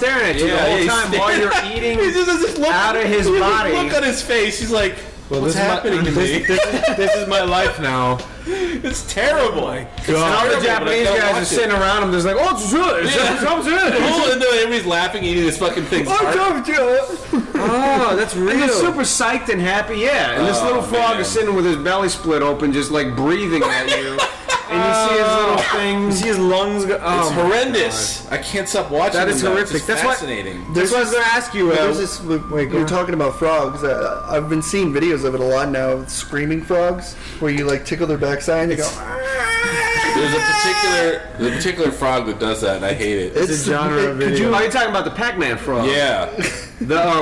staring at you the whole time while you're eating. He just has this look out of his body. Look on his face. He's like, what's happening to me? This is my life now. It's terrible. God. And all the Japanese guys are sitting around him, just like, oh, it's good. And then everybody's laughing, eating this fucking thing. Oh, that's real. And they're super psyched and happy, yeah. And this little frog is sitting with his belly split open, just like breathing at you. And you see his little things. You see his lungs go. It's horrendous. I can't stop watching. That is horrific. That's fascinating. That's what I was going to ask you. You're talking about frogs. I've been seeing videos of it a lot now. Screaming frogs, where you like tickle their backside and they go. There's a particular frog that does that, and I hate it. It's a genre of video. Are you talking about the Pac-Man frog? Yeah.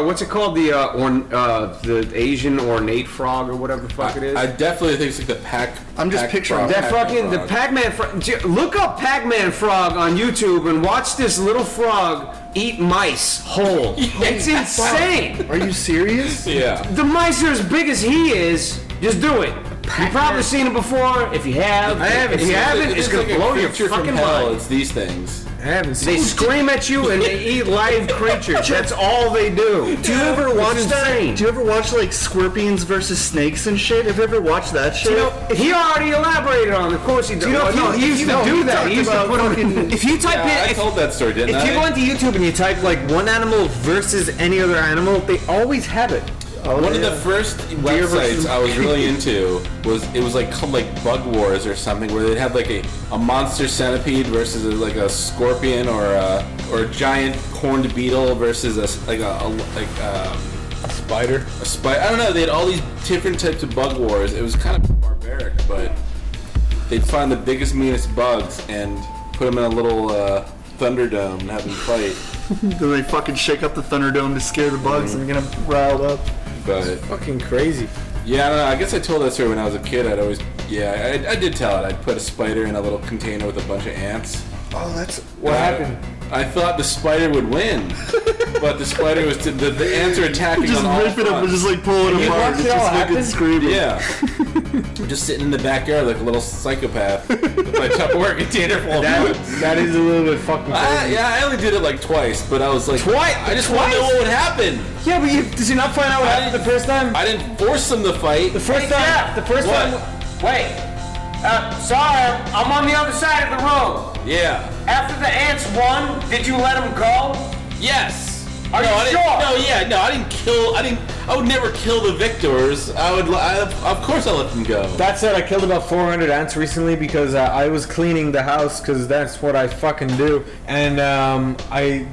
What's it called? The Asian ornate frog or whatever the fuck it is. I definitely think it's like the Pac. I'm just picturing that fucking the Pac-Man frog. Look up Pac-Man frog on YouTube and watch this little frog eat mice whole. It's insane. Are you serious? Yeah. The mice are as big as he is. Just do it. You've probably seen it before. If you have, I haven't. If you haven't, it's gonna blow your fucking mind. It's these things. I haven't seen. They scream at you and they eat live creatures. That's all they do. Do you ever watch that? Do you ever watch like scorpions versus snakes and shit? Have you ever watched that shit? He already elaborated on it. Of course he did. He used to do that. He used to put them in. If you type in, I told that story, didn't I? If you go into YouTube and you type like one animal versus any other animal, they always have it. One of the first websites I was really into was called like Bug Wars or something, where they'd have like a monster centipede versus like a scorpion or a giant horned beetle versus a spider. A spider. I don't know. They had all these different types of bug wars. It was kind of barbaric, but they'd find the biggest, meanest bugs and put them in a little Thunderdome and have them fight. Then they fucking shake up the Thunderdome to scare the bugs and get them riled up. But fucking crazy. Yeah, I don't know. I guess I told that story when I was a kid. I did tell it. I'd put a spider in a little container with a bunch of ants. Oh, that's what happened. I thought the spider would win, but the spider was the ants are attacking. Just rip it up and just like pull it apart. It's just fucking screaming. Yeah. I'm just sitting in the backyard like a little psychopath with my Tupperware container full of bugs. That is a little bit fucking crazy. I only did it like twice, but I was like, twice? I just want to know what would happen. Yeah, but did you not find out what happened the first time? I didn't force them to fight. The first time. Wait. Sorry, I'm on the other side of the road. Yeah. After the ants won, did you let them go? Yes. Are you sure? I didn't kill. I would never kill the victors. Of course, I let them go. That said, I killed about 400 ants recently because I was cleaning the house because that's what I fucking do, and I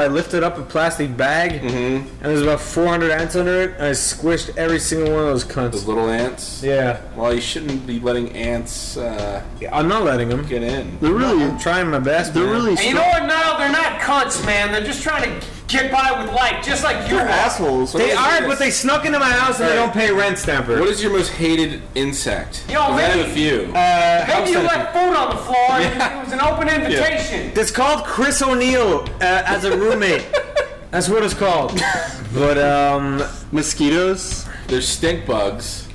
lifted up a plastic bag, and there's about 400 ants under it, and I squished every single one of those cunts. Those little ants? Yeah. Well, you shouldn't be letting ants I'm not letting them get in. I'm trying my best, They're really And you know what? No, they're not cunts, man. They're just trying to get by with life, just like you are. Assholes. They are, but they snuck into my house and they don't pay rent, Stamper. What is your most hated insect? Yo, I have a few. Maybe you left food on the floor and it was an open invitation. It's called Chris O'Neill as a roommate. That's what it's called. But mosquitoes. There's stink bugs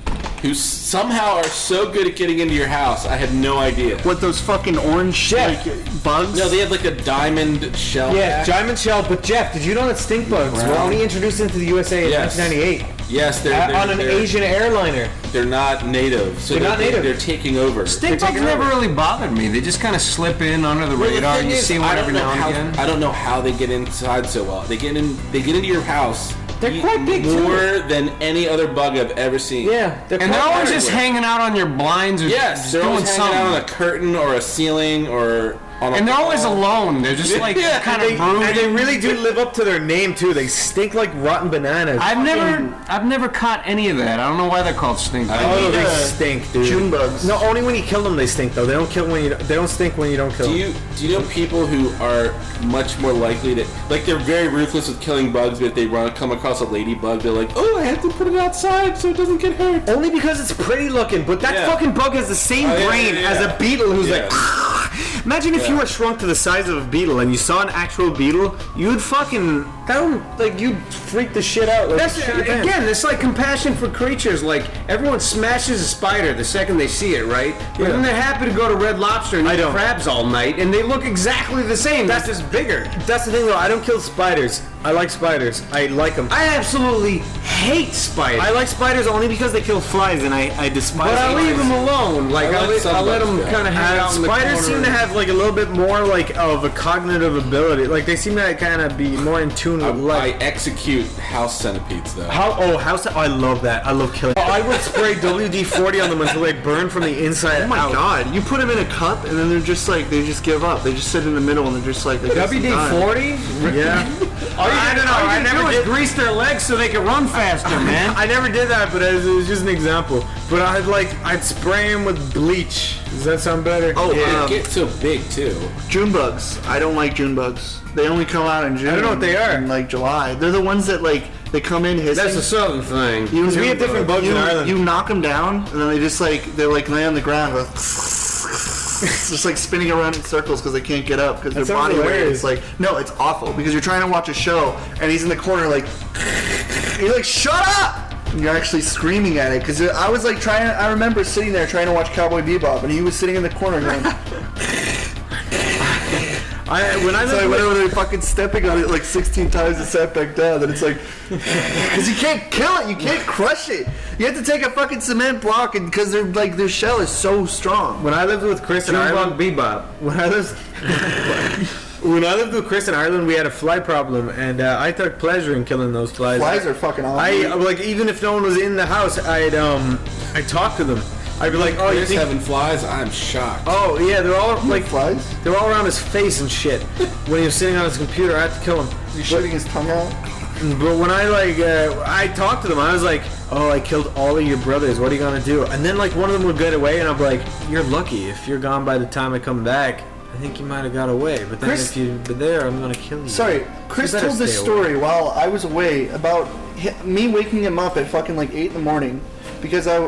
who somehow are so good at getting into your house. I had no idea. What, those fucking orange bugs? No, they had like a diamond shell. Yeah, diamond shell. But Jeff, did you know that stink bugs were only introduced into the USA in 1998? Yes, they're on an Asian airliner. They're not native. So they're not native. They're taking over. Stink bugs never really bothered me. They just kind of slip in under the radar. You see one every now and again. I don't know how they get inside so well. They get into your house. They're quite big more than any other bug I've ever seen. Yeah, and they're always just hanging out on your blinds or they're doing always hanging something. out on a curtain or a ceiling or on a and they're always alone. They're just like kind of brooding. And they really do live up to their name too. They stink like rotten bananas. I've never caught any of that. I don't know why they're called stink bugs. Oh, they stink, dude. June bugs. No, only when you kill them they stink though. They don't stink when you don't kill them. Do you know people who are much more likely to they're very ruthless with killing bugs, but if they come across a ladybug, they're like, oh, I have to put it outside so it doesn't get hurt. Only because it's pretty looking, but that fucking bug has the same brain as a beetle who's like Imagine if you were shrunk to the size of a beetle and you saw an actual beetle, you'd fucking you'd freak the shit out. Like, That's again, it's like compassion for creatures. Like everyone smashes a spider the second they see it, right? But then they're happy to go to Red Lobster and eat crabs all night, and they look exactly the same. That's just bigger. That's the thing, though. I don't kill spiders. I like spiders. I like them. I absolutely hate spiders. I like spiders only because they kill flies, and I despise. But I leave them alone. Like I'll let them kind of hang out in the corner. Spiders seem to have like a little bit more like of a cognitive ability. Like they seem to kind of be more in tune with life. I execute house centipedes though. I love that. I love killing. I would spray WD-40 on them until they burn from the inside out. Oh my god! You put them in a cup, and then they're just like they just give up. They just sit in the middle, and they're just like WD-40. Yeah. I don't know. I never did grease their legs so they could run faster, man. I never did that, but it was just an example. But I'd spray them with bleach. Does that sound better? Oh, they get so big too. June bugs. I don't like June bugs. They only come out in June. I don't know what they are. In like July. They're the ones that like they come in hissing. That's a southern thing. Because we have different bugs in Ireland. You knock them down, and then they just they're lay on the ground, just like spinning around in circles because they can't get up because their body weight is like it's awful because you're trying to watch a show and he's in the corner like you're like shut up. And you're actually screaming at it because I was like I remember sitting there trying to watch Cowboy Bebop and he was sitting in the corner going. Whenever they're fucking stepping on it like 16 times and sat back down, then it's like, because you can't kill it, you can't crush it. You have to take a fucking cement block, and because their shell is so strong. When I lived with Chris in Ireland, When I lived with Chris in Ireland, we had a fly problem, and I took pleasure in killing those flies. Flies are fucking awesome. Even if no one was in the house, I'd talk to them. I'd be like, "Oh, you're having flies? I'm shocked." Oh yeah, they're all like flies. They're all around his face and shit. When he was sitting on his computer, I had to kill him. He's shooting his tongue out. But when I talked to them, I was like, "Oh, I killed all of your brothers. What are you gonna do?" And then like one of them would get away, and I'm like, "You're lucky. If you're gone by the time I come back, I think you might have got away. But then if you've been there, I'm gonna kill you." Sorry, Chris told this story while I was away about me waking him up at fucking like 8 in the morning. Because it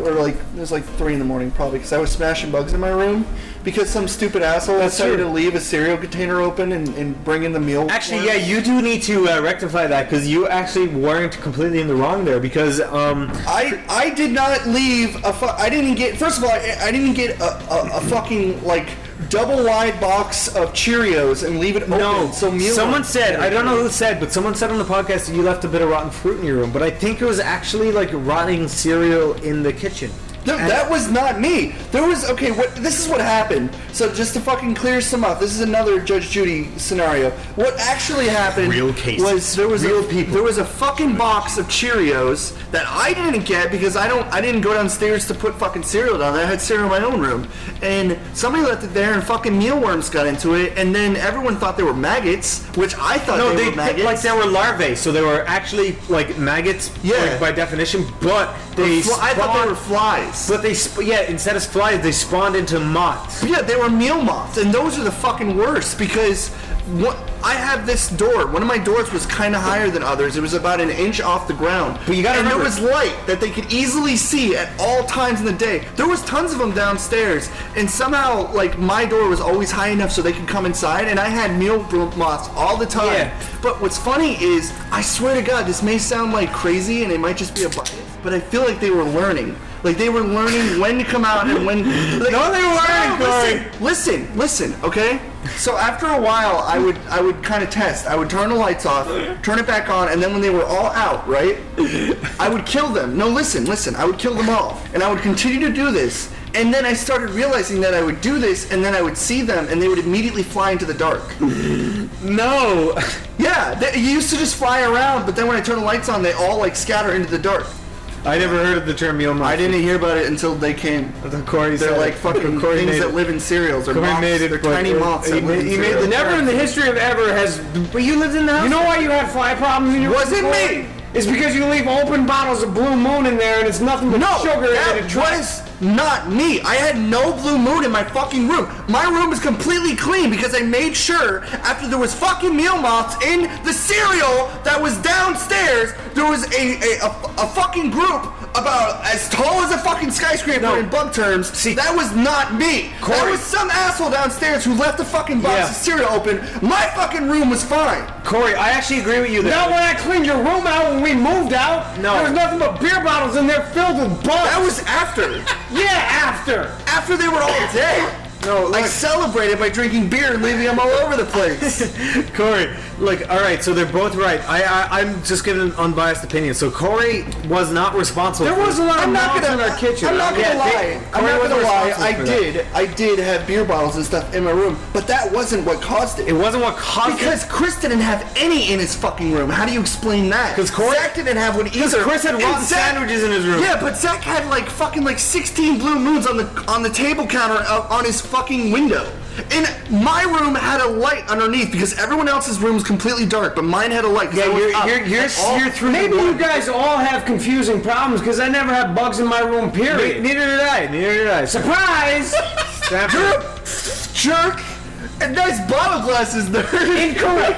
was like 3 in the morning probably because I was smashing bugs in my room because some stupid asshole decided to leave a cereal container open and bring in the meal. Actually, yeah, you do need to rectify that because you actually weren't completely in the wrong there because I did not leave I didn't get first of all I didn't get a fucking like double wide box of Cheerios and leave it open. No, so someone said, I don't know who said, but someone said on the podcast that you left a bit of rotten fruit in your room, but I think it was actually like rotting cereal in the kitchen. No, that was not me. There was this is what happened. So just to fucking clear some up, this is another Judge Judy scenario. What actually happened was there was a fucking box of Cheerios that I didn't get because I didn't go downstairs to put fucking cereal down there. I had cereal in my own room. And somebody left it there and fucking mealworms got into it and then everyone thought they were maggots, which I thought they were maggots. Like they were larvae, so they were actually like maggots by definition, but I thought they were flies. But instead of flies, they spawned into moths. Yeah, they were meal moths, and those are the fucking worst because I have this door. One of my doors was kind of higher than others. It was about an inch off the ground. But you gotta remember, there was light that they could easily see at all times in the day. There was tons of them downstairs, and somehow, like, my door was always high enough so they could come inside, and I had meal moths all the time. Yeah. But what's funny is, I swear to God, this may sound like crazy, and it might just be a bias, but I feel like they were learning. Like they were learning when to come out and when. Like, no, they weren't. Listen. Okay. So after a while, I would kind of test. I would turn the lights off, turn it back on, and then when they were all out, right, I would kill them. No, listen. I would kill them all, and I would continue to do this. And then I started realizing that I would do this, and then I would see them, and they would immediately fly into the dark. No. Yeah, you used to just fly around, but then when I turn the lights on, they all like scatter into the dark. I never heard of the term meal moth. I didn't hear about it until they came. They're like fucking things that live in cereals or moths. They're tiny moths. Never in the history of ever has. But you lived in the house. You know why you had fly problems in your room? Wasn't me. It's because you leave open bottles of Blue Moon in there and it's nothing but sugar and it not me. I had no blue moon in my fucking room. My room is completely clean because I made sure after there was fucking meal moths in the cereal that was downstairs, there was a fucking group about as tall as a fucking skyscraper in bug terms. See, that was not me. Corey. That was some asshole downstairs who left the fucking box of cereal open. My fucking room was fine. Corey, I actually agree with you there. No, when I cleaned your room out when we moved out, there was nothing but beer bottles in there filled with bugs. That was after. After. After they were all dead. No, I celebrated by drinking beer and leaving them all over the place. Corey, look, all right, so they're both right. I'm just giving an unbiased opinion. So Corey was not responsible. There was a lot of moths in our kitchen. I'm not gonna lie. I did have beer bottles and stuff in my room, but that wasn't what caused it. It wasn't what caused it? Because Chris didn't have any in his fucking room. How do you explain that? Because Zach didn't have one either. Because Chris had rotten sandwiches in his room. Yeah, but Zach had like fucking 16 blue moons on the table counter on his fucking window. And my room had a light underneath because everyone else's room was completely dark, but mine had a light. Yeah, you're through. Maybe you guys all have confusing problems because I never had bugs in my room. Period. Neither did I. Surprise! You're a jerk. And nice bottle glasses there. Incorrect.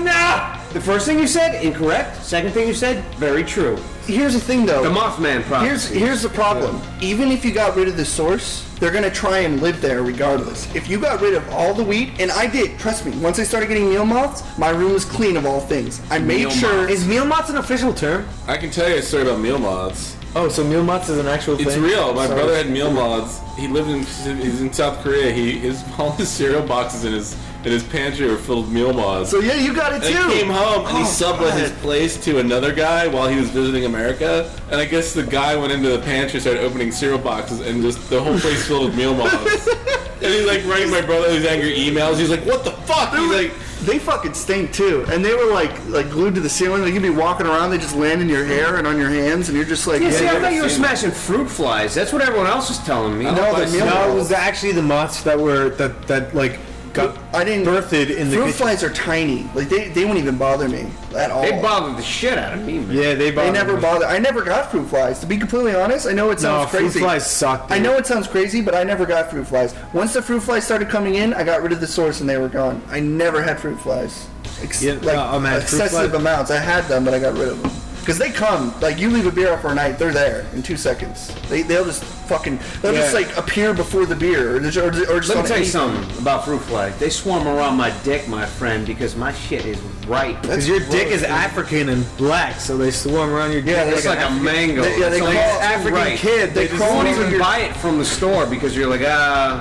No. The first thing you said, incorrect. Second thing you said, very true. Here's the thing, though. The Mothman problem. Here's the problem. Even if you got rid of the source, they're going to try and live there regardless. If you got rid of all the wheat, and I did, trust me, once I started getting meal moths, my room was clean of all things. I made sure... Is meal moths an official term? I can tell you a story about meal moths. Oh, so meal moths is an actual thing? It's real. My brother had meal moths. He's in South Korea. All his cereal boxes in his pantry were filled with meal moths. So yeah, you got it too. And he came home and he sublet his place to another guy while he was visiting America. And I guess the guy went into the pantry, started opening cereal boxes, and just the whole place filled with meal moths. And he's like writing my brother these angry emails. He's like, "What the fuck?" He's like, they fucking stink too, and they were like glued to the ceiling. Like you'd be walking around, they just land in your hair and on your hands, and you're just like, I thought you were smashing fruit flies. That's what everyone else was telling me. No, it was actually the moths that were that got birthed in the fruit kitchen. Flies are tiny. Like they won't even bother me at all. They bothered the shit out of me, man. Yeah, they never bother. I never got fruit flies. To be completely honest, I know it sounds crazy. Fruit flies suck. Dude. I know it sounds crazy, but I never got fruit flies. Once the fruit flies started coming in, I got rid of the source and they were gone. I never had fruit flies. Excessive amounts. I had them, but I got rid of them. Because they come, like you leave a beer out for a night, they're there in 2 seconds. They'll just just like appear before the beer, or just Let me tell you something about fruit flies. They swarm around my dick, my friend, because my shit is ripe. Because your dick is African and black, so they swarm around your dick. Yeah, it's like a mango. They call African kid. They won't even buy it from the store because you're like,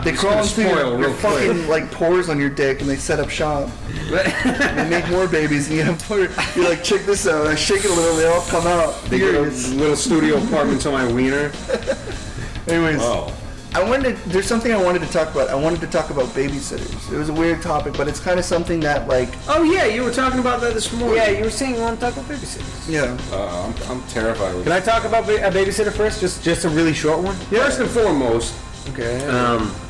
they crawl into your fucking like pores on your dick and they set up shop. They make more babies and you're like, check this out. I shake it a little, they all come out. They get little studio apartments on my wiener. Anyways, there's something I wanted to talk about. I wanted to talk about babysitters. It was a weird topic, but it's kind of something that like... Oh yeah, you were talking about that this morning. Yeah, you were saying you want to talk about babysitters. Yeah. I'm terrified. Can I talk about a babysitter first? Just a really short one? Yeah. First and foremost, okay.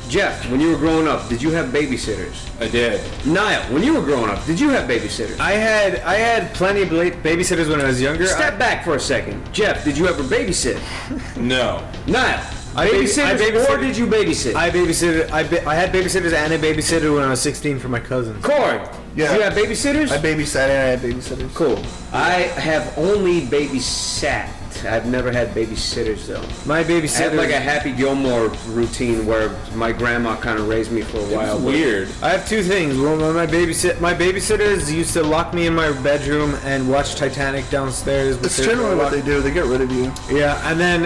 Jeff, when you were growing up, did you have babysitters? I did. Niall, when you were growing up, did you have babysitters? I had plenty of babysitters when I was younger. Step back for a second. Jeff, did you ever babysit? No. Niall, babysitters or did you babysit? I babysitted. I had babysitters and a babysitter when I was 16 for my cousins. Corey, yeah. Did you have babysitters? I babysat and I had babysitters. Cool. I have only babysat. I've never had babysitters though. My babysitter. I had like a Happy Gilmore routine where my grandma kind of raised me for a while. Weird. I have two things. Well, my babysitters used to lock me in my bedroom and watch Titanic downstairs. That's generally what they do. They get rid of you. Yeah, and then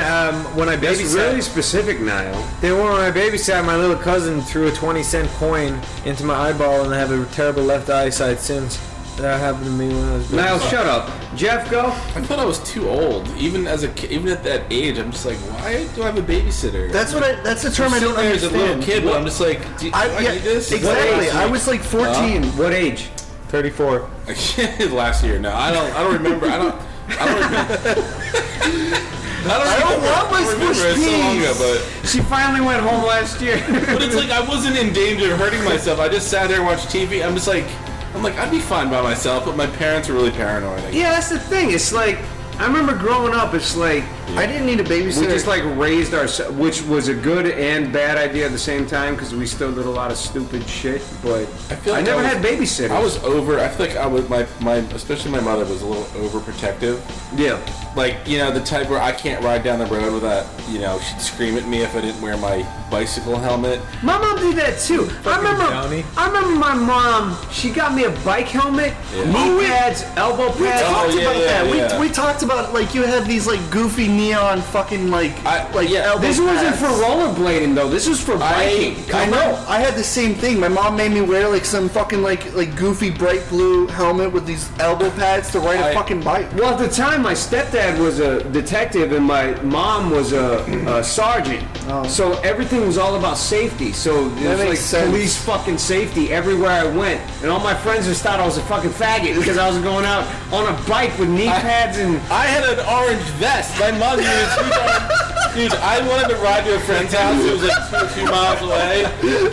when I babysat, that's really specific, Niall. When I babysat, my little cousin threw a 20-cent coin into my eyeball, and I have a terrible left eyesight since. That happened to me when I was... Niall, shut up. Jeff, go. I thought I was too old. Even as a kid, even at that age, I'm just like, why do I have a babysitter? That's the term I don't understand. As a little kid, but I'm just like, do I need this? Exactly. I was like 14. What age? 34. Last year. No, I don't remember. I don't remember. I don't want my squish peas. So long ago, but she finally went home last year. But it's like I wasn't in danger of hurting myself. I just sat there and watched TV. I'm like, I'd be fine by myself, but my parents are really paranoid. Yeah, that's the thing. It's like, I remember growing up, it's like, I didn't need a babysitter. We just like raised ourselves, which was a good and bad idea at the same time because we still did a lot of stupid shit. But I never had babysitters. I was I feel like I was especially my mother was a little overprotective. Yeah. Like, the type where I can't ride down the road without, she'd scream at me if I didn't wear my bicycle helmet. My mom did that too. I remember my mom, she got me a bike helmet, knee pads, elbow pads. We talked about that. We talked about, like, you had these, like, goofy neon fucking, elbow This wasn't for rollerblading, though. This was for biking. I know. I had the same thing. My mom made me wear, like, some fucking, like goofy bright blue helmet with these elbow pads to ride a fucking bike. Well, at the time, my stepdad was a detective and my mom was a sergeant. Oh. So everything was all about safety. So it was like police fucking safety everywhere I went. And all my friends just thought I was a fucking faggot because I was going out on a bike with knee pads and... I had an orange vest. My mom used Dude, I wanted to ride to a friend's house. It was like 2 miles away.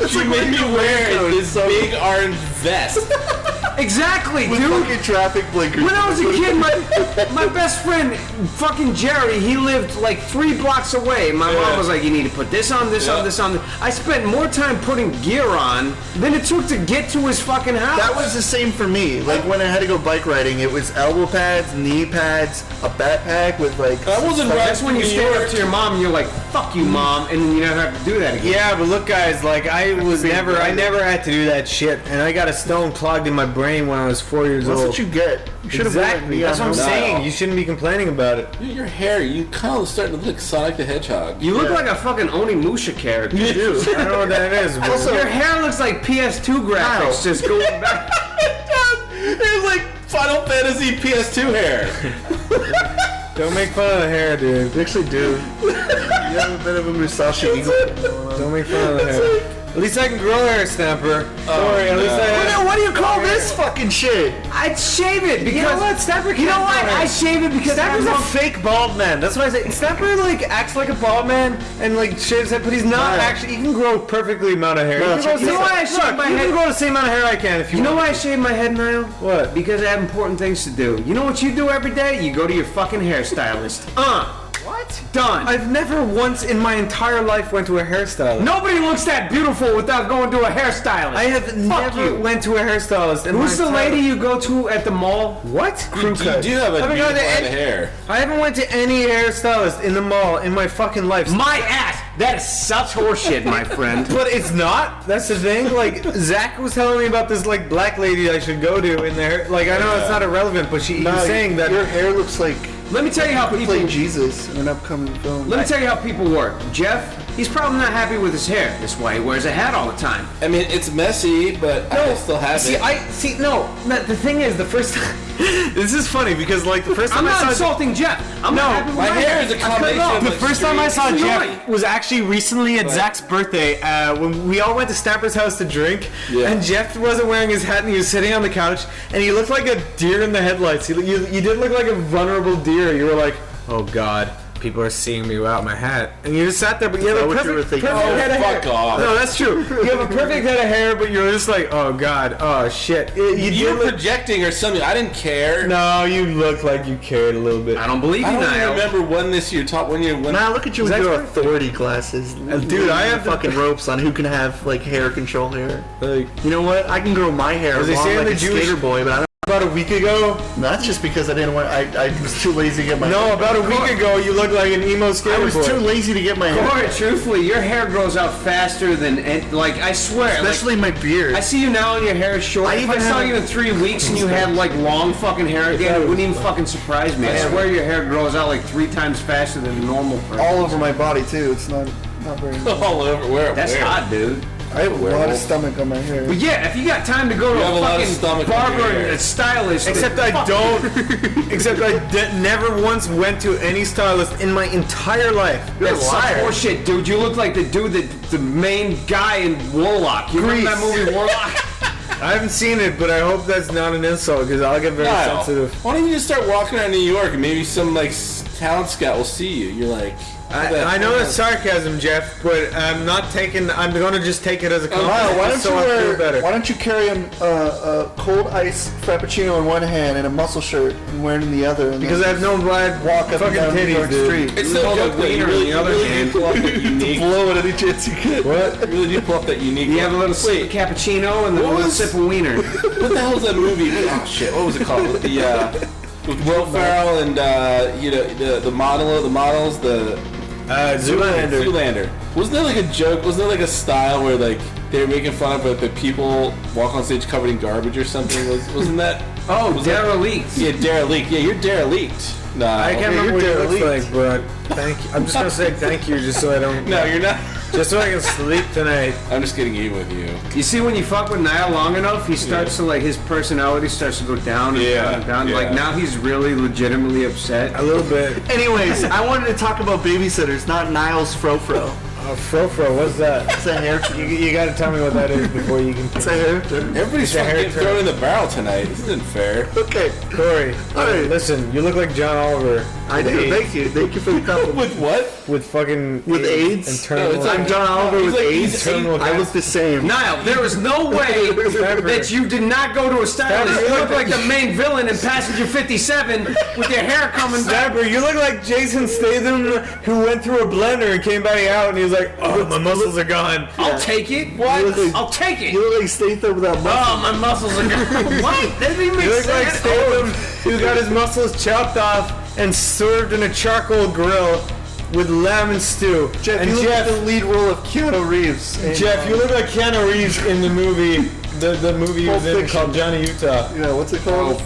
She made me wear this big orange vest. Exactly, with dude. Fucking traffic blinkers. When I was a kid, my best friend, fucking Jerry, he lived like 3 blocks away. My mom was like, "You need to put this on, this on, this on." I spent more time putting gear on than it took to get to his fucking house. That was the same for me. Like when I had to go bike riding, it was elbow pads, knee pads, a backpack with like. That wasn't right. That's when you stand up to your mom and you're like, "Fuck you, mom," and then you never have to do that again. Yeah, but look, guys, like I never had to do that shit, and I got a stone clogged in my brain when I was 4 years old. That's what you get. You should have exactly. That's what I'm saying. You shouldn't be complaining about it. Your hair, you kind of starting to look like Sonic the Hedgehog. You look like a fucking Onimusha character. You do. I don't know what that is. But also, your hair looks like PS2 graphics just going back. It's like Final Fantasy PS2 hair. Don't make fun of the hair, dude. You actually do. You have a bit of a Musashi eagle. Don't make fun of the hair. At least I can grow hair, Stamper. Sorry, at least what do you call this fucking shit? I'd shave it because... You know what, Stamper can't. You know what? I shave it because Stamper's a fake bald man. That's what I say. Stamper like acts like a bald man and like shaves his head, but he's not actually. He can grow perfectly amount of hair. You know why I shave my head? You can grow the same amount of hair I can if you want. You know why I shave my head, Niall? What? Because I have important things to do. You know what you do every day? You go to your fucking hairstylist. What? Done. I've never once in my entire life went to a hairstylist. Nobody looks that beautiful without going to a hairstylist. I have never went to a hairstylist. Who's the lady you go to at the mall? What? You do have a beautiful head of hair. I haven't went to any hairstylist in the mall in my fucking life. My ass. That is such horseshit, my friend. But it's not. That's the thing. Like Zach was telling me about this like black lady I should go to in there. Like I know it's not irrelevant, but he was saying that your hair looks like. Let me tell you how people play Jesus in an upcoming film. Let me tell you how people work. Jeff, he's probably not happy with his hair. That's why he wears a hat all the time. I mean, it's messy, but I still have it. The thing is, the first time. This is funny because like the first time I'm not insulting Jeff. I'm not happy with my hair is a combination. The first time I saw Jeff was actually recently at Zach's birthday when we all went to Stamper's house to drink, and Jeff wasn't wearing his hat and he was sitting on the couch and he looked like a deer in the headlights. You did look like a vulnerable deer. You were like, oh God. People are seeing me without my hat, and you just sat there. But you have a perfect head of hair. Fuck off. No, that's true. You have a perfect head of hair, but you're just like, oh God, oh shit. You were projecting or something. I didn't care. No, you looked like you cared a little bit. I don't believe you, Niall. I don't remember when this year. Top 1 year. Now look at you with your authority glasses, dude. I have fucking ropes on who can have like hair control hair. Like, you know what? I can grow my hair long like a skater boy, but I don't. About a week ago? That's just because I didn't want. I was too lazy to get my. No, about a week ago, you looked like an emo skater boy. I was too lazy to get my hair. Corey, truthfully, your hair grows out faster than like I swear. Especially my beard. I see you now and your hair is short. If I saw you in 3 weeks and you had like long fucking hair again, it wouldn't even fucking surprise me. I swear your hair grows out like 3 times faster than a normal person. All over my body too. It's not very. All over where? That's hot, dude. I have a lot of stomach on my hair. But yeah, if you got time to go to a fucking barber and a stylist. Except I don't. Except I never once went to any stylist in my entire life. That's such horseshit, dude. You look like the dude the main guy in Warlock. You remember that movie Warlock? I haven't seen it, but I hope that's not an insult because I'll get very sensitive. Why don't you just start walking around New York and maybe some like talent scout will see you. You're like, I know that's sarcasm, Jeff, but I'm not taking. I'm gonna just take it as a compliment. Why don't you carry a cold ice frappuccino in one hand and a muscle shirt and wear it in the other? Because I have no walk up fucking down New York titties, Street. it's no joke that you really, pull up that unique. Blow it any chance you get. What? You really do pull up that unique. You have a little sip of cappuccino and then a little sip of wiener. What the hell is that movie? Oh shit! What was it called? With the with Will Ferrell and the models. Zoolander. Wasn't there like a joke? Wasn't there like a style where like they were making fun of it, but people walk on stage covered in garbage or something? Wasn't that? Oh, derelict. Yeah, derelict. Yeah, you're derelict. No, I can't remember what it looks like, but thank you. I'm just gonna say thank you just so I don't. No, you're not. Just so I can sleep tonight. I'm just getting even with you. You see, when you fuck with Niall long enough, he starts to like his personality starts to go down and down and down. Yeah. Like now he's really legitimately upset. A little bit. Anyways, I wanted to talk about babysitters, not Niall's fro-fro. Fro-fro, what's that? It's a hair. You gotta tell me what that is before you can. It's a hair. Everybody's fucking thrown in the barrel tonight. This isn't fair. Okay, Corey, all right. Listen, you look like John Oliver. I do. Thank you for the compliment. With what? With fucking AIDS? Internal. I'm John Oliver with AIDS. I look the same. Niall, there is no way that you did not go to a stylist. You look like the main villain in Passenger 57 with your hair coming back. Snapper, you look like Jason Statham who went through a blender and came back out and he was like, oh, my muscles are gone. I'll take it. What? I'll take it. You look like Statham without muscles. Oh, my muscles are gone. What? That didn't make You look like sense. Statham who got his muscles chopped off and served in a charcoal grill with lamb stew. Jeff, and you look Jeff, like the lead role of Keanu Reeves. Jeff, you look like Keanu Reeves in the movie, the movie he was in called Johnny Utah. Yeah, what's it called?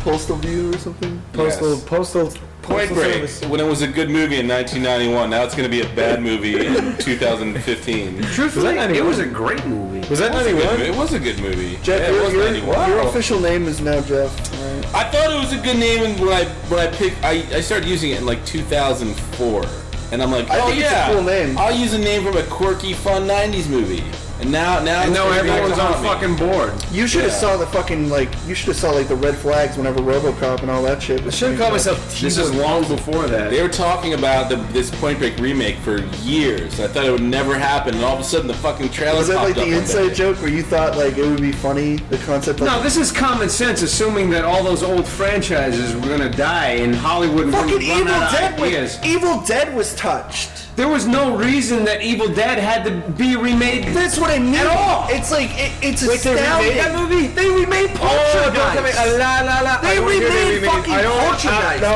Postal View or something? Postal Point Break. Service. When it was a good movie in 1991, now it's going to be a bad movie in 2015. Truthfully, it was a great movie. Was that 91? It was a good movie. Jeff, yeah, it was 91. your official name is now Jeff. Right. I thought it was a good name when I picked. I started using it in like 2004, and I'm like, I think it's a cool name. I'll use a name from a quirky, fun 90s movie. And now everyone's on fucking board. You should have saw the fucking you should have saw like the red flags whenever RoboCop and all that shit. I should have called myself. This is long before that. They were talking about this Point Break remake for years. I thought it would never happen, and all of a sudden the fucking trailer Was that popped like up the inside joke where you thought like it would be funny, the concept of No, this is common sense, assuming that all those old franchises were gonna die and Hollywood fucking wouldn't run Evil out of Dead ideas. Evil Dead was touched. There was no reason that Evil Dead had to be remade. That's what I mean. At all. It's like it's Wait, they remade that movie? They remade Poltergeist. They remade fucking Poltergeist. No.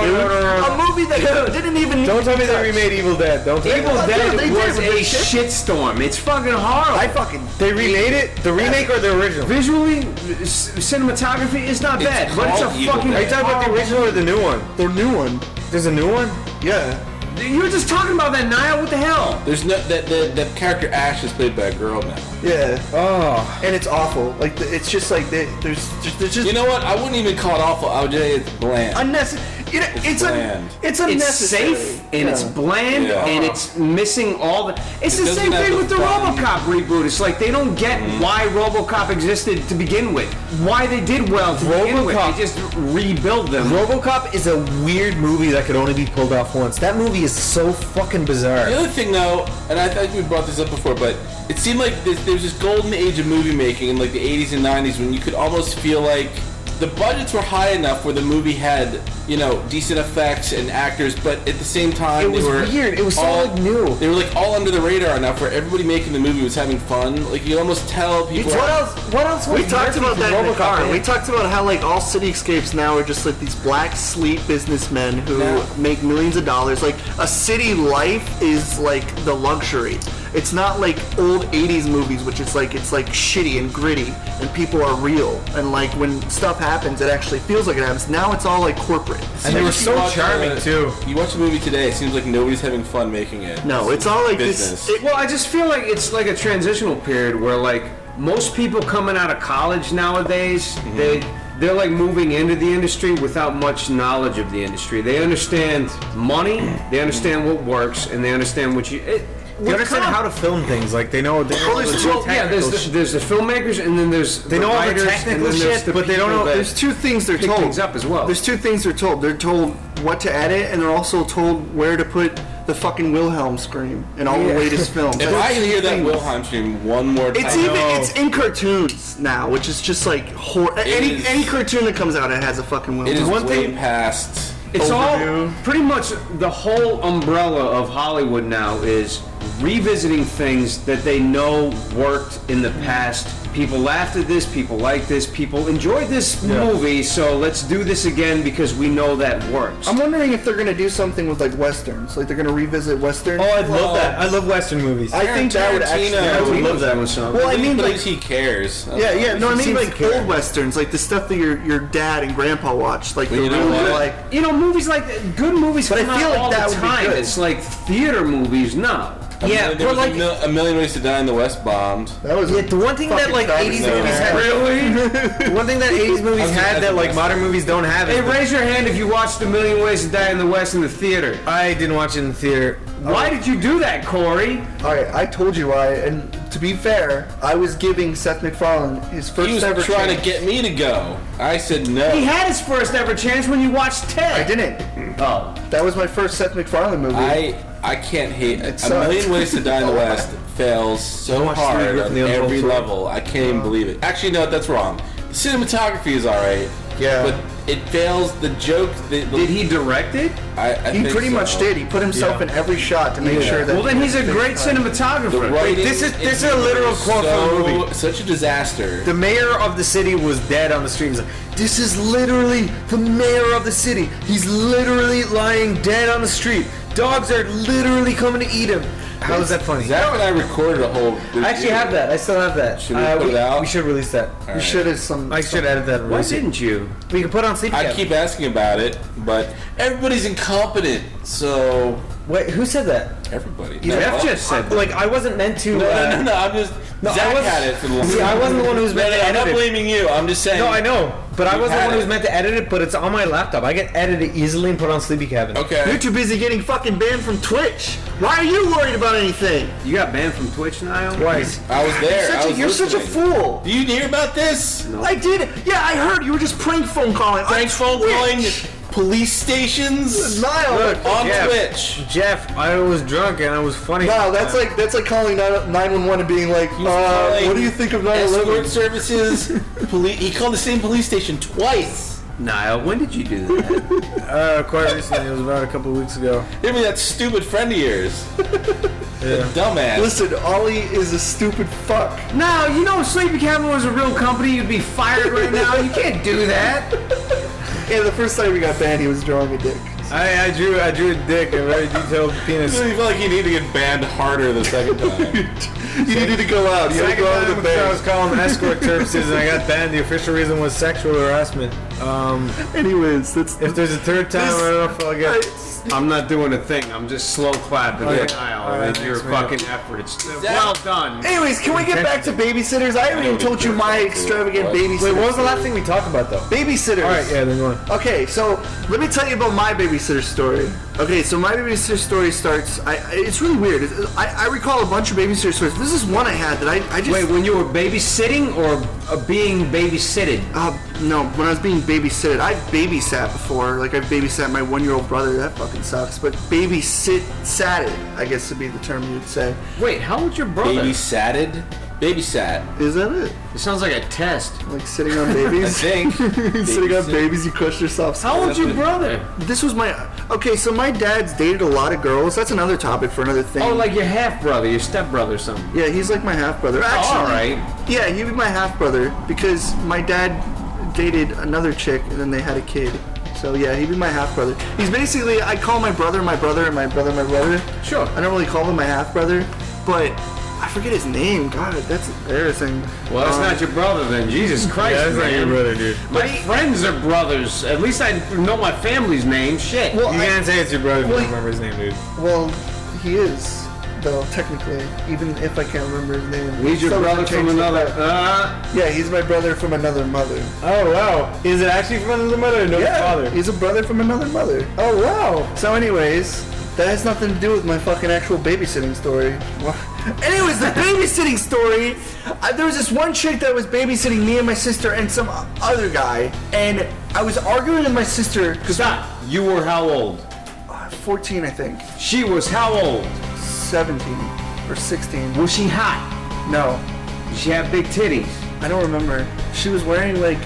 A movie that didn't even. Don't tell me they remade Evil Dead. Don't tell me. Evil Dead They was did, a they did. shitstorm. It's fucking horrible. They remade it? The remake or the original? Visually, cinematography is not bad, but it's a called Evil fucking. Are you talking about the original or the new one? The new one. There's a new one? Yeah. You were just talking about that, Niall. What the hell? There's no that character Ash is played by a girl now. Yeah. Oh. And it's awful. Like it's just like there's just You know what? I wouldn't even call it awful. I would just say it's bland. unnecessary. You know, it's bland. It's It's unnecessary. safe and it's bland Yeah. and it's missing all the. It's It the same doesn't have thing the with the fun. RoboCop reboot. It's like they don't get why RoboCop existed to begin with. Why they did well to begin with. RoboCop- They just rebuild them. RoboCop is a weird movie that could only be pulled off once. That movie is so fucking bizarre. The other thing, though, and I think we brought this up before, but it seemed like there was this golden age of movie making in like the 80s and 90s when you could almost feel like the budgets were high enough where the movie had, decent effects and actors, but at the same time It was they were weird. It was so, all, like, new. They were like all under the radar enough where everybody making the movie was having fun. Like you almost tell people. What else was We talked Murphy about from that in the RoboCop, car. man? We talked about how like all cityscapes now are just like these black sleep businessmen who make millions of dollars. Like a city life is like the luxury. It's not like old 80s movies, which is like it's like shitty and gritty and people are real. And like when stuff happens, it actually feels like it happens. Now it's all like corporate. And they were so charming, too. You watch the movie today, it seems like nobody's having fun making it. No, it's all like business. this. Well, I just feel like it's like a transitional period where like most people coming out of college nowadays, they're like moving into the industry without much knowledge of the industry. They understand money, they understand what works, and they understand what they understand how to film things. Like they know. There's the filmmakers, and then there's they know all the technical shit, but they don't know. There's two things they're told. Things up as well. There's two things they're told. They're told what to edit, and they're also told where to put the fucking Wilhelm scream in all the latest films. If I can hear that Wilhelm scream one more time, it's in cartoons now, which is just like any cartoon that comes out, it has a fucking Wilhelm. It is way past. It's all pretty much the whole umbrella of Hollywood now is revisiting things that they know worked in the past. People laughed at this, people like this, people enjoyed this movie, so let's do this again because we know that works. I'm wondering if they're going to do something with like westerns, like they're going to revisit westerns. Oh, I'd love that. I love western movies. I think that would actually. I would love that. Well, I mean, like he cares. No, I mean like old westerns, like the stuff that your dad and grandpa watched, like movies like good movies. But I feel like that would be good. It's like theater movies now. There was a Million Ways to Die in the West bombed. That was the one thing that like 80s movies had. Really? The one thing that 80s movies had that like modern movies don't have. Hey, raise your hand if you watched A Million Ways to Die in the West in the theater. I didn't watch it in the theater. Why did you do that, Corey? Alright, I told you why, and to be fair, I was giving Seth MacFarlane his first ever chance. He was trying to get me to go. I said no. He had his first ever chance when you watched Ted. I didn't. Oh. That was my first Seth MacFarlane movie. I can't hate it. A Million Ways to Die in the West fails so hard on every level. I can't even believe it. Actually, no, that's wrong. The cinematography is alright. Yeah. But it fails. The joke. Did he direct it? He pretty much did. He put himself in every shot to make sure that. Well, then he's a great cinematographer. This is a literal quote from the movie. Such a disaster. The mayor of the city was dead on the street. He's like, "This is literally the mayor of the city. He's literally lying dead on the street. Dogs are literally coming to eat him." How is that funny? Zach and I recorded a whole. I actually have that. I still have that. Should we put it out? We should release that. We should have some. I should edit that. Why didn't you? We can put it on Sleepy Cabin. I keep asking about it, but everybody's incompetent. So wait, who said that? Everybody. Jeff just said that. Like I wasn't meant to. No. I'm just. Zach had it for the longest. See, I wasn't the one who was meant to edit it. I'm not blaming you. I'm just saying. No, I know. But I wasn't the one who was meant to edit it, but it's on my laptop. I can edit it easily and put it on Sleepy Cabin. Okay. You're too busy getting fucking banned from Twitch. Why are you worried about anything? You got banned from Twitch, Niall? Twice. I was there. You're such a fool. Do you hear about this? No. I did. Yeah, I heard. You were just prank phone calling. Prank phone calling police stations? Niall. On Twitch. Jeff, I was drunk and I was funny. Wow, that's like calling 911 and being like, what do you think of 911? Escort services. He called the same police station twice. Niall, when did you do that? Quite recently. It was about a couple of weeks ago. Give me that stupid friend of yours. The dumbass. Listen, Ollie is a stupid fuck. No, you know if Sleepy Cabin was a real company, you'd be fired right now. You can't do that. Yeah, the first time we got banned, he was drawing a dick. I drew a dick, a very detailed penis. You feel like you need to get banned harder the second time. You needed to go out. You had to go out with the band. I was calling escort services and I got banned. The official reason was sexual harassment. Anyways, if there's a third time, I don't know if I'll get. I'm not doing a thing. I'm just slow clapping Niall and your fucking effort. It's well done. Anyways, can we get back to babysitters? I haven't even told you my extravagant babysitter. Wait, what was the last thing we talked about though? Babysitters. All right, yeah, then go on. Okay, so let me tell you about my babysitter story. Okay, so my babysitter story starts. It's really weird. I recall a bunch of babysitter stories. This is one I had that I just. Wait, when you were babysitting or being babysitted? No, when I was being babysitted. I've babysat before. Like I've babysat my 1-year-old brother. That fucking sucks. But satted, I guess would be the term you'd say. Wait, how old's your brother? Babysat. Is that it? It sounds like a test. Like sitting on babies? I think. Sitting on babies, you crush yourself. How old's your brother? This was my... Okay, so my dad's dated a lot of girls. That's another topic for another thing. Oh, like your half-brother, your stepbrother or something. Yeah, he's like my half-brother. Actually, alright. Yeah, he'd be my half-brother because my dad dated another chick and then they had a kid. So yeah, he'd be my half-brother. He's basically... I call my brother my brother and my brother my brother. Sure. I don't really call him my half-brother, but... I forget his name. God, that's embarrassing. Well, that's not your brother then. Jesus Christ, yeah, that's not your brother, dude. My friends are brothers. At least I know my family's name. Shit. Well, you can't say it's your brother if you don't remember his name, dude. Well, he is, though, technically. Even if I can't remember his name. He's your brother from another... Yeah, he's my brother from another mother. Oh, wow. Is it actually from another mother or no father? He's a brother from another mother. Oh, wow. So anyways... That has nothing to do with my fucking actual babysitting story. Anyways, the babysitting story. There was this one chick that was babysitting me and my sister and some other guy, and I was arguing with my sister. Stop. You were how old? 14, I think. She was how old? 17 or 16. Was she hot? No. Did she have big titties? I don't remember. She was wearing like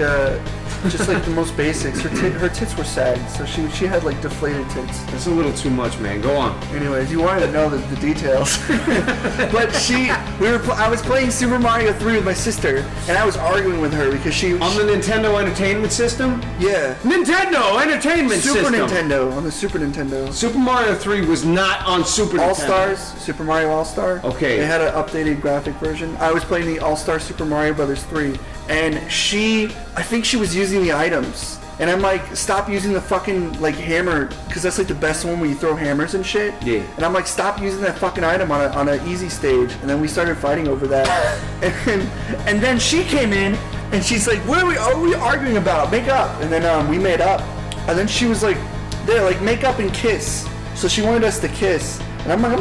just like the most basics. Her tits were sagged, so she had like deflated tits. That's a little too much, man. Go on. Anyways, you wanted to know the details. But I was playing Super Mario 3 with my sister, and I was arguing with her because she... On the Nintendo Entertainment System? Yeah. Nintendo Entertainment System! Super Nintendo, on the Super Nintendo. Super Mario 3 was not on Super Nintendo. All-Stars, Super Mario All-Star. Okay. They had an updated graphic version. I was playing the All-Star Super Mario Brothers 3, and I think she was using the items. And I'm like, stop using the fucking, like, hammer, because that's, like, the best one where you throw hammers and shit. Yeah. And I'm like, stop using that fucking item on an easy stage. And then we started fighting over that. and then she came in, and she's like, what are we arguing about? Make up. And then we made up. And then she was like, there, like, make up and kiss. So she wanted us to kiss. And I'm like, I'm